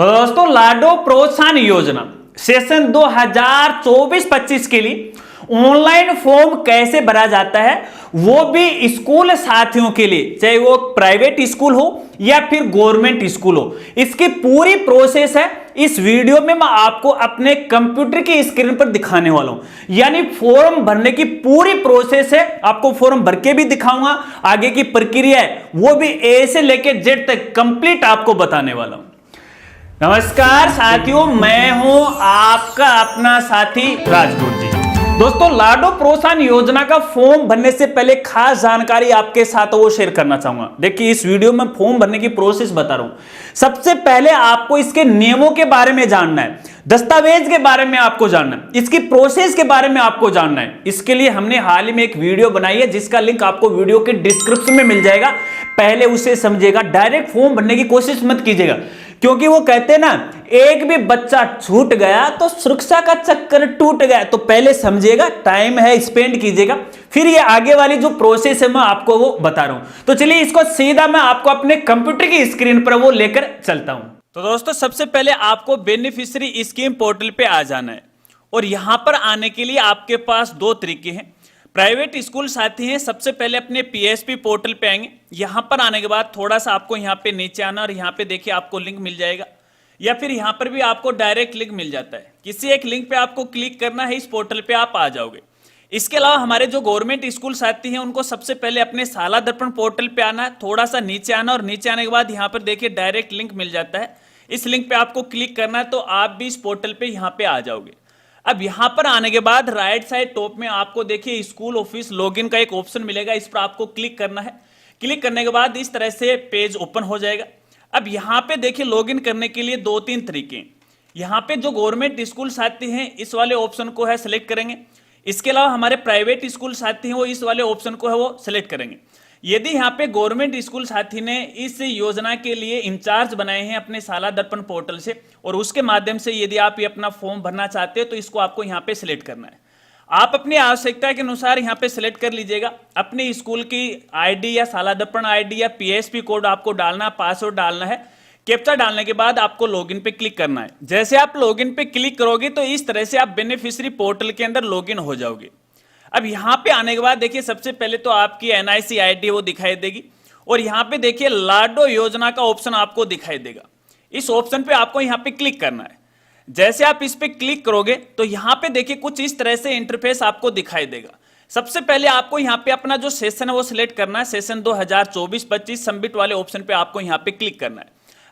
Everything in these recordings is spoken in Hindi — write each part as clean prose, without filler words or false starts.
तो दोस्तों लाडो प्रोत्साहन योजना सेशन 2024-25 के लिए ऑनलाइन फॉर्म कैसे भरा जाता है, वो भी स्कूल साथियों के लिए, चाहे वो प्राइवेट स्कूल हो या फिर गवर्नमेंट स्कूल हो, इसकी पूरी प्रोसेस है इस वीडियो में मैं आपको अपने कंप्यूटर की स्क्रीन पर दिखाने वाला हूं। यानी फॉर्म भरने की पूरी प्रोसेस है, आपको फॉर्म भर के भी दिखाऊंगा, आगे की प्रक्रिया है वो भी ए से लेकर जेड तक कंप्लीट आपको बताने वाला हूं। नमस्कार साथियों, मैं हूं आपका अपना साथी राजगुरु जी। दोस्तों लाडो प्रोत्साहन योजना का फॉर्म भरने से पहले खास जानकारी आपके साथ वो शेयर करना चाहूंगा। देखिए इस वीडियो में फॉर्म भरने की प्रोसेस बता रहा हूं। सबसे पहले आपको इसके नियमों के बारे में जानना है, दस्तावेज के बारे में आपको जानना है, इसकी प्रोसेस के बारे में आपको जानना है। इसके लिए हमने हाल ही में एक वीडियो बनाई है जिसका लिंक आपको वीडियो के डिस्क्रिप्शन में मिल जाएगा, पहले उसे समझिएगा। डायरेक्ट फॉर्म भरने की कोशिश मत कीजिएगा, क्योंकि वो कहते हैं ना, एक भी बच्चा छूट गया तो सुरक्षा का चक्कर टूट गया। तो पहले समझिएगा, टाइम है स्पेंड कीजिएगा, फिर ये आगे वाली जो प्रोसेस है मैं आपको वो बता रहा हूं। तो चलिए इसको सीधा मैं आपको अपने कंप्यूटर की स्क्रीन पर वो लेकर चलता हूं। तो दोस्तों सबसे पहले आपको बेनिफिशियरी स्कीम पोर्टल पे आ जाना है, और यहां पर आने के लिए आपके पास दो तरीके हैं। प्राइवेट स्कूल साथी हैं, सबसे पहले अपने पीएसपी पोर्टल पे आएंगे। यहां पर आने के बाद थोड़ा सा आपको यहां पे नीचे आना, और यहां पे देखिए आपको लिंक मिल जाएगा, या फिर यहां पर भी आपको डायरेक्ट लिंक मिल जाता है। किसी एक लिंक पे आपको क्लिक करना है, इस पोर्टल पे आप आ जाओगे। इसके अलावा हमारे जो गवर्नमेंट स्कूल साथी हैं उनको सबसे पहले अपने साला दर्पण पोर्टल पे आना है, थोड़ा सा नीचे आना, और नीचे आने के बाद यहाँ पर देखिए डायरेक्ट लिंक मिल जाता है। इस लिंक पे आपको क्लिक करना है, तो आप भी इस पोर्टल पे यहाँ पे आ जाओगे। अब यहां पर आने के बाद राइट साइड टॉप में आपको देखिए स्कूल ऑफिस लॉगिन का एक ऑप्शन मिलेगा, इस पर आपको क्लिक करना है। क्लिक करने के बाद इस तरह से पेज ओपन हो जाएगा। अब यहां पे देखिए लॉगिन करने के लिए दो तीन तरीके हैं। यहां पे जो गवर्नमेंट स्कूल साथी हैं इस वाले ऑप्शन को है सिलेक्ट करेंगे। इसके अलावा हमारे प्राइवेट स्कूल साथी हैं वो इस वाले ऑप्शन को है वो सिलेक्ट करेंगे। यदि यहाँ पे गवर्नमेंट स्कूल साथी ने इस योजना के लिए इंचार्ज बनाए हैं अपने साला दर्पण पोर्टल से, और उसके माध्यम से यदि आप ये अपना फॉर्म भरना चाहते हैं तो इसको आपको यहाँ पे सिलेक्ट करना है। आप अपनी आवश्यकता के अनुसार यहाँ पे सिलेक्ट कर लीजिएगा। अपने स्कूल की आईडी या साला दर्पण आईडी या पीएसपी कोड आपको डालना, पासवर्ड डालना है। कैप्चा डालने के बाद आपको लॉगिन पे क्लिक करना है। जैसे आप लॉगिन पे क्लिक करोगे तो इस तरह से आप बेनिफिशियरी पोर्टल के अंदर लॉगिन हो जाओगे। अब यहां पे आने के बाद देखिए सबसे पहले तो आपकी एनआईसी आईडी वो दिखाई देगी, और यहां पे देखिए लाडो योजना का ऑप्शन आपको दिखाई देगा। इस ऑप्शन पे आपको यहां पे क्लिक करना है। जैसे आप इस पे क्लिक करोगे तो यहां पे देखिए कुछ इस तरह से इंटरफेस आपको दिखाई देगा। सबसे पहले आपको यहां पे अपना जो सेशन है वो सिलेक्ट करना है। सेशन 2024-25 सबमिट वाले ऑप्शन पे आपको यहां पे क्लिक करना है।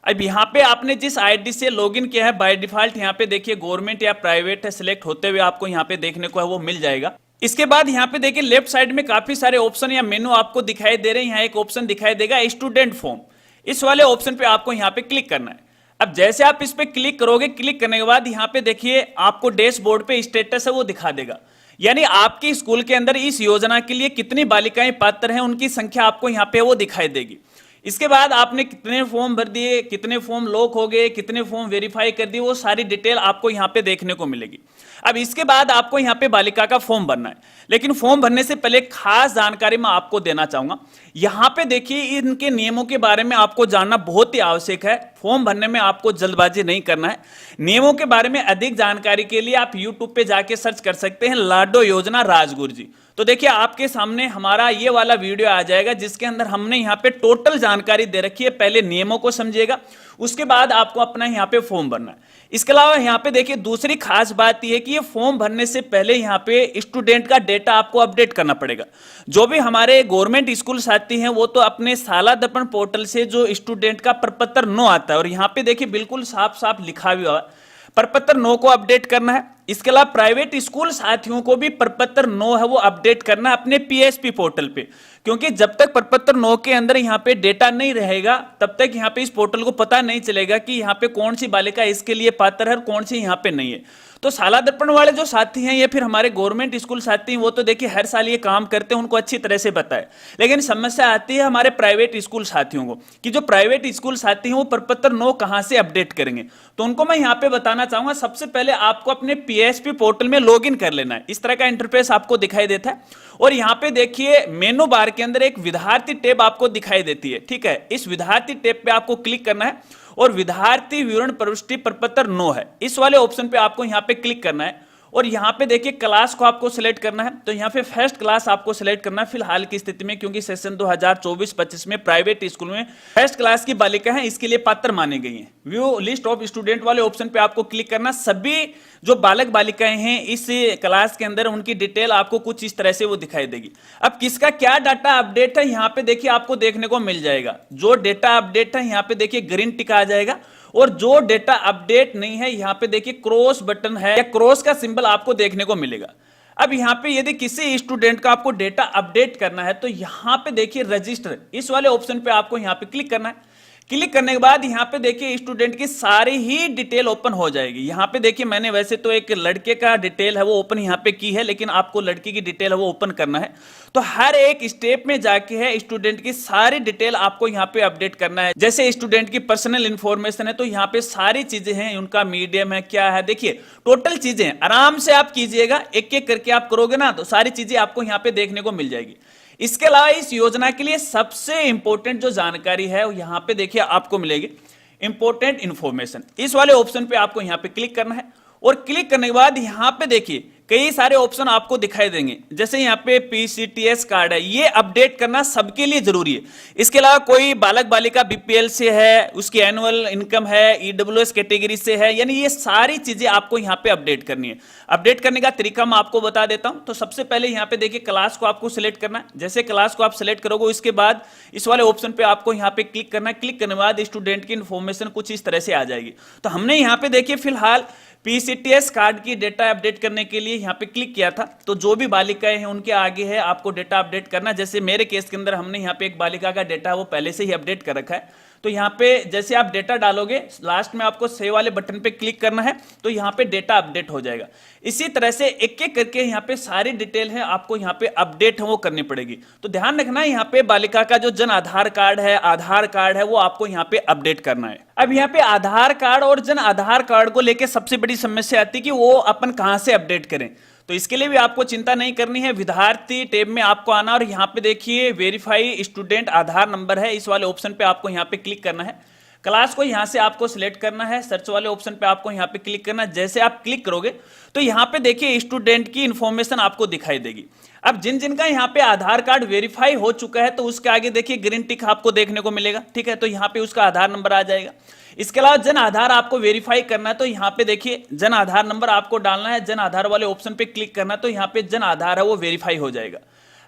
अब यहाँ पे आपने जिस आईडी से लॉगिन किया है बाय डिफॉल्ट यहाँ पे देखिए गवर्नमेंट या प्राइवेट है सिलेक्ट होते हुए आपको यहाँ पे देखने को है वो मिल जाएगा। इसके बाद यहाँ पे देखिए लेफ्ट साइड में काफी सारे ऑप्शन या मेनू आपको दिखाई दे रहे हैं। यहाँ एक ऑप्शन दिखाई देगा स्टूडेंट फॉर्म, इस वाले ऑप्शन पे आपको यहाँ पे क्लिक करना है। अब जैसे आप इस पे क्लिक करोगे, क्लिक करने के बाद यहाँ पे देखिए आपको डैशबोर्ड पे स्टेटस है वो दिखा देगा, यानी आपके स्कूल के अंदर इस योजना के लिए कितनी बालिकाएं पात्र हैं उनकी संख्या आपको यहाँ पे वो दिखाई देगी। इसके बाद आपने कितने फॉर्म भर दिए, कितने फॉर्म लॉक हो गए, कितने फॉर्म वेरीफाई कर दिए, वो सारी डिटेल आपको यहाँ पे देखने को मिलेगी। अब इसके बाद आपको यहाँ पे बालिका का फॉर्म भरना है, लेकिन फॉर्म भरने से पहले खास जानकारी मैं आपको देना चाहूंगा। यहाँ पे देखिए इनके नियमों के बारे में आपको जानना बहुत ही आवश्यक है। फॉर्म भरने में आपको जल्दबाजी नहीं करना है। नियमों के बारे में अधिक जानकारी के लिए आप यूट्यूब पे जाके सर्च कर सकते हैं लाडो योजना राजगुरु जी। तो देखिए आपके सामने हमारा ये वाला वीडियो आ जाएगा जिसके अंदर हमने यहाँ पे टोटल जानकारी दे रखी है। पहले नियमों को समझिएगा, उसके बाद आपको अपना यहाँ पे फॉर्म भरना है। इसके अलावा यहाँ पे देखिए दूसरी खास बात यह है कि ये फॉर्म भरने से पहले यहाँ पे स्टूडेंट का डेटा आपको अपडेट करना पड़ेगा। जो भी हमारे गवर्नमेंट स्कूल साथी हैं वो तो अपने साला दर्पण पोर्टल से जो स्टूडेंट का प्रपत्र 9 आता है, और यहाँ पे देखिए बिल्कुल साफ साफ लिखा हुआ है प्रपत्र 9 को अपडेट करना है। इसके अलावा प्राइवेट स्कूल साथियों को भी प्रपत्र 9 है वो अपडेट करना है अपने पीएसपी पोर्टल पे, क्योंकि जब तक प्रपत्र 9 के अंदर यहाँ पे डेटा नहीं रहेगा तब तक यहाँ पे इस पोर्टल को पता नहीं चलेगा कि यहाँ पे कौन सी बालिका इसके लिए पात्र है और कौन सी यहाँ पे नहीं है। तो साला दर्पण वाले जो साथी हैं या फिर हमारे गवर्नमेंट स्कूल साथी हैं वो तो देखिए हर साल ये काम करते हैं, उनको अच्छी तरह से पता है। लेकिन समस्या आती है हमारे प्राइवेट स्कूल साथियों को कि जो प्राइवेट स्कूल साथी हैं वो प्रपत्र 9 कहां से अपडेट करेंगे। तो उनको मैं यहाँ पे बताना चाहूंगा, सबसे पहले आपको अपने पीएसपी पोर्टल में लॉगिन कर लेना है। इस तरह का इंटरफेस आपको दिखाई देता है, और यहाँ पे देखिए मेनू बार के अंदर एक विद्यार्थी टैब आपको दिखाई देती है। ठीक है, इस विद्यार्थी टैब पे आपको क्लिक करना है, और विद्यार्थी विवरण प्रविष्टि प्रपत्र 9 है, इस वाले ऑप्शन पे आपको यहाँ पे क्लिक करना है और यहाँ पे देखिए क्लास को आपको सिलेक्ट करना है। तो यहाँ पे फर्स्ट क्लास आपको सिलेक्ट करना है फिलहाल की स्थिति में, क्योंकि सेशन 2024-25 में प्राइवेट स्कूल में फर्स्ट क्लास की बालिका है इसके लिए पात्र माने गई हैं। व्यू लिस्ट ऑफ स्टूडेंट वाले ऑप्शन पे आपको क्लिक करना। सभी जो बालक बालिकाएं हैं इस क्लास के अंदर उनकी डिटेल आपको कुछ इस तरह से वो दिखाई देगी। अब किसका क्या डाटा अपडेट है यहाँ पे देखिए आपको देखने को मिल जाएगा। जो डेटा अपडेट है यहाँ पे देखिए ग्रीन टिक आ जाएगा और जो डेटा अपडेट नहीं है यहाँ पे देखिए क्रॉस बटन है या क्रॉस का सिंबल आपको देखने को मिलेगा। अब यहाँ पे यदि किसी स्टूडेंट का आपको डेटा अपडेट करना है तो यहाँ पे देखिए रजिस्टर, इस वाले ऑप्शन पे आपको यहाँ पे क्लिक करना है। क्लिक करने के बाद यहाँ पे देखिए स्टूडेंट की सारी ही डिटेल ओपन हो जाएगी। यहाँ पे देखिए मैंने वैसे तो एक लड़के का डिटेल है वो ओपन यहाँ पे की है, लेकिन आपको लड़की की डिटेल है वो ओपन करना है। तो हर एक स्टेप में जाके है स्टूडेंट की सारी डिटेल आपको यहाँ पे अपडेट करना है। जैसे स्टूडेंट की पर्सनल इंफॉर्मेशन है तो यहाँ पे सारी चीजें हैं, उनका मीडियम है क्या है, देखिए टोटल चीजें आराम से आप कीजिएगा, एक एक करके आप करोगे ना तो सारी चीजें आपको यहाँ पे देखने को मिल जाएगी। इसके अलावा इस योजना के लिए सबसे इंपॉर्टेंट जो जानकारी है वो यहाँ पे देखिए आपको मिलेगी, इंपॉर्टेंट इंफॉर्मेशन। इस वाले ऑप्शन पे आपको यहाँ पे क्लिक करना है और क्लिक करने के बाद यहाँ पे देखिए कई सारे ऑप्शन आपको दिखाई देंगे। जैसे यहाँ पे पीसीटीएस कार्ड है, ये अपडेट करना सबके लिए जरूरी है। इसके अलावा कोई बालक बालिका बीपीएल से है, उसकी एनुअल इनकम है, ईडब्ल्यूएस कैटेगरी से है, यानी ये सारी चीजें आपको यहाँ पे अपडेट करनी है। अपडेट करने का तरीका मैं आपको बता देता हूं। तो सबसे पहले यहाँ पे देखिए क्लास को आपको सिलेक्ट करना है। जैसे क्लास को आप सिलेक्ट करोगे उसके बाद इस वाले ऑप्शन पे आपको यहाँ पे क्लिक करना है। क्लिक करने के बाद स्टूडेंट की इन्फॉर्मेशन कुछ इस तरह से आ जाएगी। तो हमने यहाँ पे देखिए फिलहाल पीसीटीएस कार्ड की डेटा अपडेट करने के लिए यहाँ पे क्लिक किया था। तो जो भी बालिकाएं हैं उनके आगे है आपको डेटा अपडेट करना। जैसे मेरे केस के अंदर हमने यहाँ पे एक बालिका का डेटा वो पहले से ही अपडेट कर रखा है। तो यहाँ पे जैसे आप डेटा डालोगे लास्ट में आपको सेव वाले बटन पे क्लिक करना है तो यहाँ पे डेटा अपडेट हो जाएगा। इसी तरह से एक एक करके यहाँ पे सारी डिटेल है आपको यहाँ पे अपडेट है वो करनी पड़ेगी। तो ध्यान रखना है यहाँ पे बालिका का जो जन आधार कार्ड है, आधार कार्ड है, वो आपको यहाँ पे अपडेट करना है। अब यहाँ पे आधार कार्ड और जन आधार कार्ड को लेकर सबसे बड़ी समस्या आती है कि वो अपन कहाँ से अपडेट करें। तो इसके लिए भी आपको चिंता नहीं करनी है। विद्यार्थी टैब में आपको आना और यहाँ पे देखिए वेरीफाई स्टूडेंट आधार नंबर है, इस वाले ऑप्शन पे आपको यहाँ पे क्लिक करना है। क्लास को यहाँ से आपको सिलेक्ट करना है, सर्च वाले ऑप्शन पे आपको यहाँ पे क्लिक करना है। जैसे आप क्लिक करोगे तो यहाँ पे देखिए स्टूडेंट की इंफॉर्मेशन आपको दिखाई देगी। अब जिन जिनका यहाँ पे आधार कार्ड वेरीफाई हो चुका है तो उसके आगे देखिए ग्रीन टिक आपको देखने को मिलेगा, ठीक है। तो यहाँ पे उसका आधार नंबर आ जाएगा। इसके अलावा जन आधार आपको वेरीफाई करना है तो यहाँ पे देखिए जन आधार नंबर आपको डालना है। जन आधार वाले ऑप्शन पे क्लिक करना है तो यहाँ पे जन आधार है वो वेरीफाई हो जाएगा।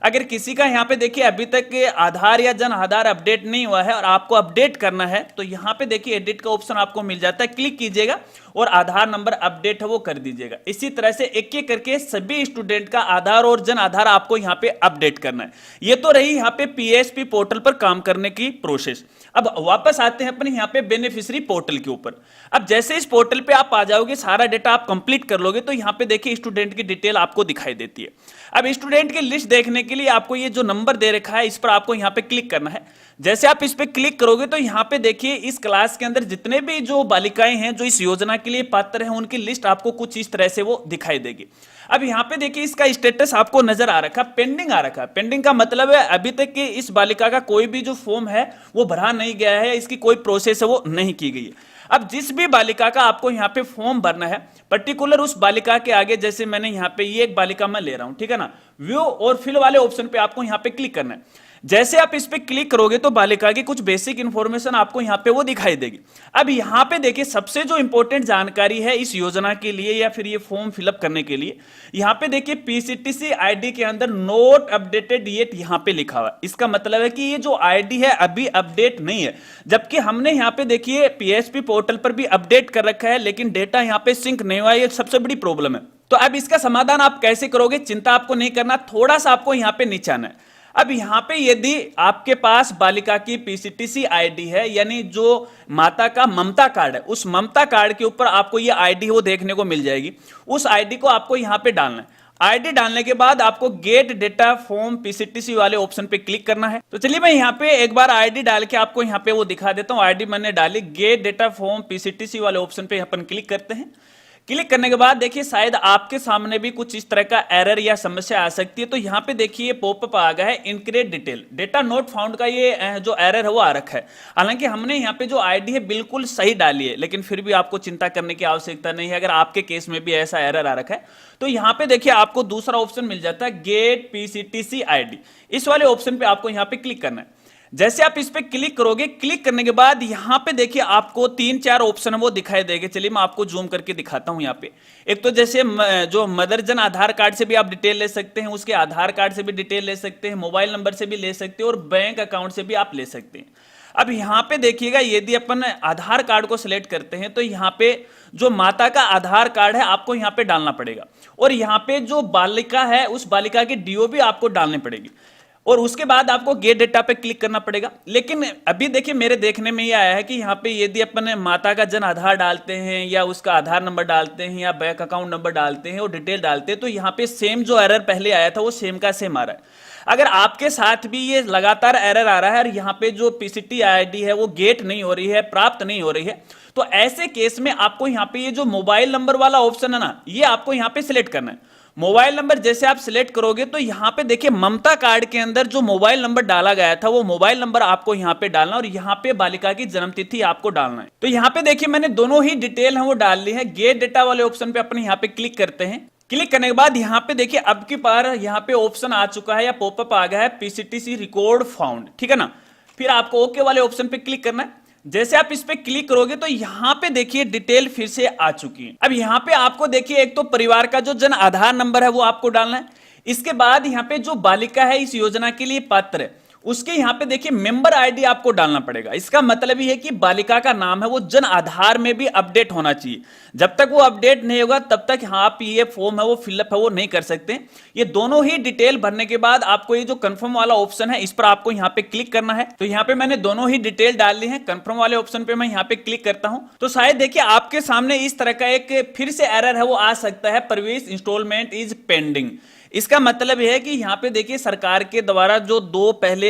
अगर किसी का यहाँ पे देखिए अभी तक आधार या जन आधार अपडेट नहीं हुआ है और आपको अपडेट करना है तो यहाँ पे देखिए एडिट का ऑप्शन आपको मिल जाता है, क्लिक कीजिएगा और आधार नंबर अपडेट है वो कर दीजिएगा। इसी तरह से एक एक करके सभी स्टूडेंट का आधार और जन आधार आपको यहाँ पे अपडेट करना है। ये तो रही यहाँ पे पीएसपी पोर्टल पर काम करने की प्रोसेस। अब वापस आते हैं अपने यहाँ पे बेनिफिशियरी पोर्टल के ऊपर। अब जैसे इस पोर्टल पे आप आ जाओगे, सारा डेटा आप कंप्लीट कर लोगे तो यहाँ पे देखिए स्टूडेंट की डिटेल आपको दिखाई देती है। अब स्टूडेंट की लिस्ट देखने के लिए आपको ये जो नंबर दे रखा है इस पर आपको यहाँ पे क्लिक करना है। जैसे आप इस पे क्लिक करोगे तो यहाँ पे देखिए इस क्लास के अंदर जितने भी जो बालिकाएं हैं जो इस योजना के लिए पात्र हैं उनकी लिस्ट आपको कुछ इस तरह से वो दिखाई देगी। अब यहाँ पे देखिए इसका स्टेटस आपको नजर आ रखा, पेंडिंग आ रखा। पेंडिंग का मतलब है अभी तक कि इस बालिका का कोई भी जो फॉर्म है वो भरा नहीं गया है, इसकी कोई प्रोसेस है वो नहीं की गई है। अब जिस भी बालिका का आपको यहाँ पे फॉर्म भरना है, पर्टिकुलर उस बालिका के आगे जैसे मैंने यहाँ पे ये एक बालिका मैं ले रहा हूं, ठीक है ना, व्यू और फिल वाले ऑप्शन पे आपको यहाँ पे क्लिक करना है। जैसे आप इस पे क्लिक करोगे तो बालिका की कुछ बेसिक इंफॉर्मेशन आपको यहाँ पे वो दिखाई देगी। अब यहाँ पे देखिए सबसे जो इंपॉर्टेंट जानकारी है इस योजना के लिए या फिर ये फॉर्म फिलअप करने के लिए, यहाँ पे देखिए पीसीटीसी आईडी के अंदर नोट अपडेटेड येट यहाँ पे लिखा हुआ। इसका मतलब है कि ये जो आईडी है अभी अपडेट नहीं है, जबकि हमने यहाँ पे देखिए पीएसपी पोर्टल पर भी अपडेट कर रखा है लेकिन डेटा यहाँ पे सिंक नहीं हुआ। ये सबसे बड़ी प्रॉब्लम है। तो अब इसका समाधान आप कैसे करोगे, चिंता आपको नहीं करना, थोड़ा सा आपको यहाँ पे नीचे आना है। अब यहाँ पे यदि आपके पास बालिका की पीसीटीसी आईडी है, यानी जो माता का ममता कार्ड है, उस ममता कार्ड के ऊपर आपको ये आईडी वो देखने को मिल जाएगी। उस आईडी को आपको यहाँ पे डालना है। आईडी डालने के बाद आपको गेट डेटा फॉर्म पीसीटीसी वाले ऑप्शन पे क्लिक करना है। तो चलिए मैं यहाँ पे एक बार आईडी डाल के आपको यहाँ पे वो दिखा देता हूँ। आईडी मैंने डाली, गेट डेटा फॉर्म पीसीटीसी वाले ऑप्शन पे अपन क्लिक करते हैं। क्लिक करने के बाद देखिए शायद आपके सामने भी कुछ इस तरह का एरर या समस्या आ सकती है। तो यहाँ पे देखिए पॉपअप आ गया है incorrect detail, data not found का ये जो एरर है वो आ रखा है। हालांकि हमने यहाँ पे जो आईडी है बिल्कुल सही डाली है, लेकिन फिर भी आपको चिंता करने की आवश्यकता नहीं है। अगर आपके केस में भी ऐसा एरर आ रखा है तो यहाँ पे देखिए आपको दूसरा ऑप्शन मिल जाता है गेट पीसीटीसी आईडी। इस वाले ऑप्शन पे आपको यहाँ पे क्लिक करना है। जैसे आप इस पे क्लिक करोगे, क्लिक करने के बाद यहां पे देखिए आपको 3-4 ऑप्शन है वो दिखाई देंगे। चलिए मैं आपको जूम करके दिखाता हूं। यहाँ पे एक तो जैसे जो मदर जन आधार कार्ड से भी आप डिटेल ले सकते हैं, उसके आधार कार्ड से भी डिटेल ले सकते हैं, मोबाइल नंबर से भी ले सकते हैं और बैंक अकाउंट से भी आप ले सकते हैं। अब यहाँ पे देखिएगा यदि अपन आधार कार्ड को सिलेक्ट करते हैं तो यहाँ पे जो माता का आधार कार्ड है आपको यहाँ पे डालना पड़ेगा, और यहाँ पे जो बालिका है उस बालिका की डीओ भी आपको डालनी पड़ेगी, और उसके बाद आपको गेट डेटा पे क्लिक करना पड़ेगा। लेकिन अभी देखिए मेरे देखने में ये आया है कि यहाँ पे यदि अपन माता का जन आधार डालते हैं या उसका आधार नंबर डालते हैं या बैंक अकाउंट नंबर डालते हैं और डिटेल डालते हैं तो यहाँ पे सेम जो एरर पहले आया था वो सेम का सेम आ रहा है। अगर आपके साथ भी ये लगातार एरर आ रहा है और यहाँ पे जो पीसीटी आईडी है वो गेट नहीं हो रही है, प्राप्त नहीं हो रही है, तो ऐसे केस में आपको यहाँ पे ये जो मोबाइल नंबर वाला ऑप्शन है ना, ये आपको यहाँ पे सिलेक्ट करना है। मोबाइल नंबर जैसे आप सिलेक्ट करोगे तो यहाँ पे देखिए ममता कार्ड के अंदर जो मोबाइल नंबर डाला गया था वो मोबाइल नंबर आपको यहाँ पे डालना, और यहाँ पे बालिका की जन्मतिथि आपको डालना है। तो यहाँ पे देखिए मैंने दोनों ही डिटेल है वो डाल ली है। गेट डेटा वाले ऑप्शन पे अपन यहाँ पे क्लिक करते हैं। क्लिक करने के बाद यहाँ पे देखिए अब की बार यहाँ पे ऑप्शन आ चुका है या पॉपअप आ गया है पीसीटीसी रिकॉर्ड फाउंड, ठीक है ना। फिर आपको ओके वाले ऑप्शन पे क्लिक करना है। जैसे आप इस पे क्लिक करोगे तो यहाँ पे देखिए डिटेल फिर से आ चुकी है। अब यहाँ पे आपको देखिए एक तो परिवार का जो जन आधार नंबर है वो आपको डालना है। इसके बाद यहाँ पे जो बालिका है इस योजना के लिए पात्र है उसके यहाँ पे देखिए मेंबर आईडी आपको डालना पड़ेगा। इसका मतलब ये है कि बालिका का नाम है वो जन आधार में भी अपडेट होना चाहिए। जब तक वो अपडेट नहीं होगा तब तक आप ये फॉर्म है वो फिलअप है वो नहीं कर सकते। ये दोनों ही डिटेल भरने के बाद आपको ये जो कंफर्म वाला ऑप्शन है इस पर आपको यहाँ पे क्लिक करना है। तो यहाँ पे मैंने दोनों ही डिटेल डाल ली है। कंफर्म वाले ऑप्शन पे मैं यहाँ पे क्लिक करता हूँ तो शायद देखिए आपके सामने इस तरह का एक फिर से एरर है वो आ सकता है, प्रवेश इंस्टॉलमेंट इज पेंडिंग। इसका मतलब यह है कि यहाँ पे देखिए सरकार के द्वारा जो दो पहले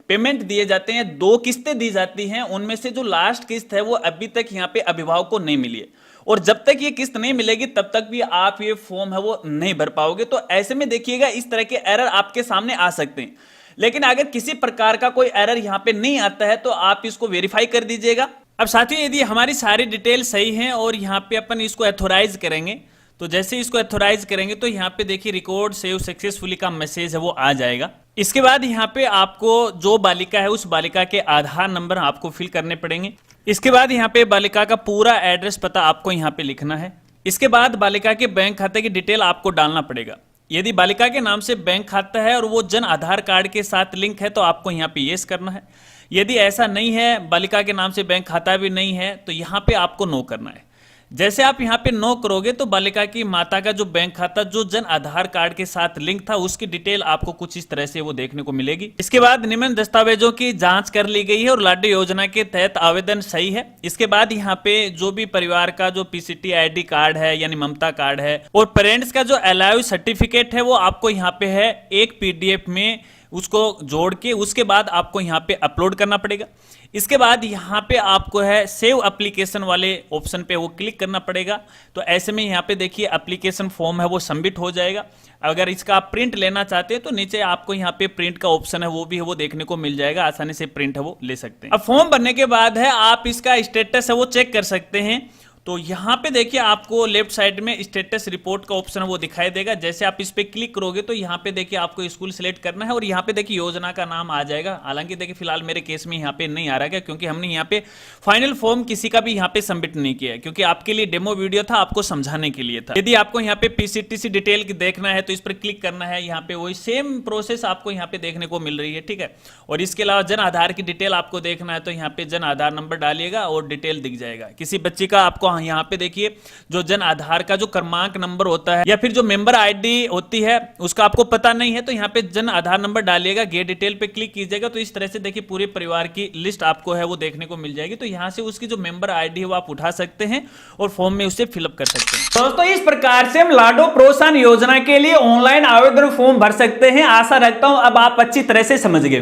पेमेंट दिए जाते हैं, 2 किस्तें दी जाती हैं, उनमें से जो लास्ट किस्त है वो अभी तक यहाँ पे अभिभावक को नहीं मिली है, और जब तक ये किस्त नहीं मिलेगी तब तक भी आप ये फॉर्म है वो नहीं भर पाओगे। तो ऐसे में देखिएगा इस तरह के एरर आपके सामने आ सकते हैं। लेकिन अगर किसी प्रकार का कोई एरर यहाँ पे नहीं आता है तो आप इसको वेरीफाई कर दीजिएगा। अब साथियों यदि हमारी सारी डिटेल सही है और यहाँ पे अपन इसको एथोराइज करेंगे तो जैसे इसको एथोराइज करेंगे तो यहाँ पे देखिए रिकॉर्ड सेव सक्सेसफुली का मैसेज है वो आ जाएगा। इसके बाद यहाँ पे आपको जो बालिका है उस बालिका के आधार नंबर आपको फिल करने पड़ेंगे। इसके बाद यहाँ पे बालिका का पूरा एड्रेस पता आपको यहाँ पे लिखना है। इसके बाद बालिका के बैंक खाते की डिटेल आपको डालना पड़ेगा। यदि बालिका के नाम से बैंक खाता है और वो जन आधार कार्ड के साथ लिंक है तो आपको यहाँ पे यस करना है। यदि ऐसा नहीं है, बालिका के नाम से बैंक खाता भी नहीं है, तो यहाँ पे आपको नो करना है। जैसे आप यहाँ पे नो करोगे तो बालिका की माता का जो बैंक खाता जो जन आधार कार्ड के साथ लिंक था उसकी डिटेल आपको कुछ इस तरह से वो देखने को मिलेगी। इसके बाद निम्न दस्तावेजों की जांच कर ली गई है और लाडली योजना के तहत आवेदन सही है। इसके बाद यहाँ पे जो भी परिवार का जो पीसीटी आईडी कार्ड है यानी ममता कार्ड है और पेरेंट्स का जो अलाउ सर्टिफिकेट है वो आपको यहाँ पे है एक पीडीएफ में उसको जोड़ के उसके बाद आपको यहाँ पे अपलोड करना पड़ेगा। इसके बाद यहाँ पे आपको है सेव एप्लीकेशन वाले ऑप्शन पे वो क्लिक करना पड़ेगा। तो ऐसे में यहाँ पे देखिए एप्लीकेशन फॉर्म है वो सबमिट हो जाएगा। अगर इसका आप प्रिंट लेना चाहते हैं तो नीचे आपको यहाँ पे प्रिंट का ऑप्शन है वो भी है वो देखने को मिल जाएगा, आसानी से प्रिंट है वो ले सकते हैं। अब फॉर्म भरने के बाद है आप इसका स्टेटस है वो चेक कर सकते हैं। तो यहाँ पे देखिए आपको लेफ्ट साइड में स्टेटस रिपोर्ट का ऑप्शन वो दिखाई देगा। जैसे आप इस पे क्लिक करोगे तो यहाँ पे देखिए आपको स्कूल सिलेक्ट करना है और यहाँ पे देखिए योजना का नाम आ जाएगा। हालांकि देखिए फिलहाल मेरे केस में यहाँ पे नहीं आ रहा है क्योंकि हमने यहाँ पे फाइनल फॉर्म किसी का भी यहाँ पे सबमिट नहीं किया है, क्योंकि आपके लिए डेमो वीडियो था, आपको समझाने के लिए था। यदि आपको यहाँ पे पीसीटीसी डिटेल देखना है तो इस पर क्लिक करना है। यहाँ पे वही सेम प्रोसेस आपको यहाँ पे देखने को मिल रही है, ठीक है। और इसके अलावा जन आधार की डिटेल आपको देखना है तो यहाँ पे जन आधार नंबर डालिएगा और डिटेल दिख जाएगा। किसी बच्चे का आपको यहाँ पे देखिए जो जन आधार का जो क्रमांक नंबर होता है या फिर जो मेंबर आईडी होती है उसका आपको पता नहीं है तो यहाँ पे जन आधार नंबर डालिएगा, गेट डिटेल पे क्लिक कीजिएगा। तो इस तरह से देखिए पूरे परिवार की लिस्ट आपको है वो देखने को मिल जाएगी। तो यहाँ से उसकी जो मेंबर आईडी है वो आप उठा सकते हैं और फॉर्म में उसे फिलअप कर सकते हैं। दोस्तों इस प्रकार से हम लाडो प्रोत्साहन योजना के लिए ऑनलाइन आवेदन फॉर्म भर सकते हैं। आशा रखता हूं अब आप अच्छी तरह से समझ गए।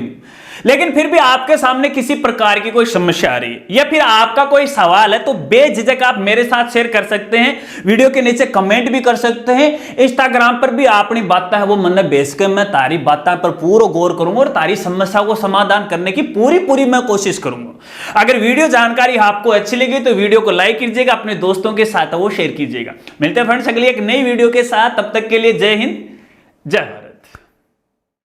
लेकिन फिर भी आपके सामने किसी प्रकार की कोई समस्या आ रही है या फिर आपका कोई सवाल है, तो बेझिझक आप मेरे साथ शेयर कर सकते हैं, वीडियो के नीचे कमेंट भी कर सकते हैं। इंस्टाग्राम पर भी अपनी बातें है वो मन में बेच के मैं तारी बातें पर पूरा गौर करूंगा और तारी समस्या को समाधान करने की पूरी मैं कोशिश करूंगा। अगर वीडियो जानकारी आपको अच्छी लगी तो वीडियो को लाइक कीजिएगा, अपने दोस्तों के साथ वो शेयर कीजिएगा। मिलते हैं फ्रेंड्स अगली एक नई वीडियो के साथ, तब तक के लिए जय हिंद, जय भारत।